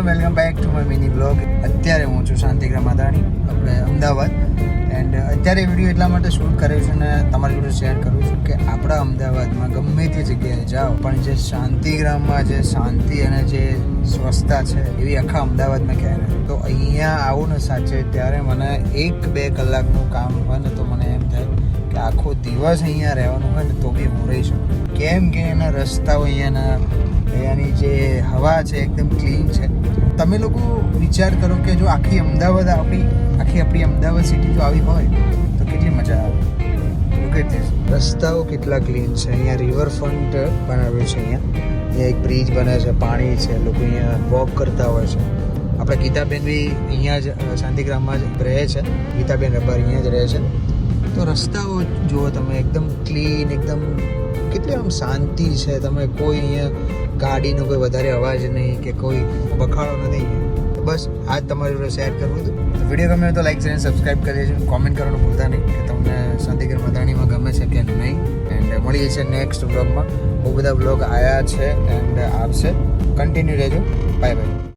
Welcome back to my mini blog. અત્યારે હું છું શાંતિગ્રામ માતાણી, આપણે અમદાવાદ. એન્ડ અત્યારે વિડીયો એટલા માટે શૂટ કર્યો છે ને તમારી જોડે શેર કરું છું કે આપણા અમદાવાદમાં ગમે તે જગ્યાએ જાઓ પણ જે શાંતિગ્રામમાં જે શાંતિ અને જે સ્વચ્છતા છે એવી આખા અમદાવાદમાં ક્યારે નથી. તો અહીંયા આવું ને સાચે ત્યારે મને 1-2 કલાકનું કામ હોય ને તો મને એમ થાય કે આખો દિવસ અહીંયા રહેવાનું હોય ને તો બી હું રહી શકું. કેમ કે એના રસ્તાઓ અહીંયાની જે હવા છે એકદમ ક્લીન છે. તમે લોકો વિચાર કરો કે જો આખી આપણી અમદાવાદ સિટી જો આવી હોય તો કેટલી મજા આવે. Look at this. રસ્તાઓ કેટલા ક્લીન છે. અહીંયા રિવરફ્રન્ટ બનાવ્યું છે. અહીંયા એક બ્રિજ બને છે, પાણી છે, લોકો અહીંયા વોક કરતા હોય છે. આપણે ગીતાબેન બી અહીંયા જ શાંતિગ્રામમાં જ રહે છે. ગીતાબેન રબાર અહીંયા જ રહે છે. તો રસ્તાઓ જુઓ તમે, એકદમ ક્લીન, એકદમ કેટલી આમ શાંતિ છે. તમે કોઈ અહીંયા ગાડીનો કોઈ વધારે અવાજ નહીં કે કોઈ બખાડો નથી. બસ આ જ તમારી જોડે શેર કરવું હતું. વિડીયો ગમે તો લાઈક અને સબસ્ક્રાઈબ કરી દેજો. કોમેન્ટ કરવાનું ભૂલતા નહીં કે તમને શાંતિગ્રામ માતાણીમાં ગમે છે કે નહીં. એન્ડ મળીએ છીએ નેક્સ્ટ બ્લોગમાં. બહુ બધા બ્લોગ આવ્યા છે એન્ડ આવશે. કન્ટિન્યુ રહેજો. Bye bye.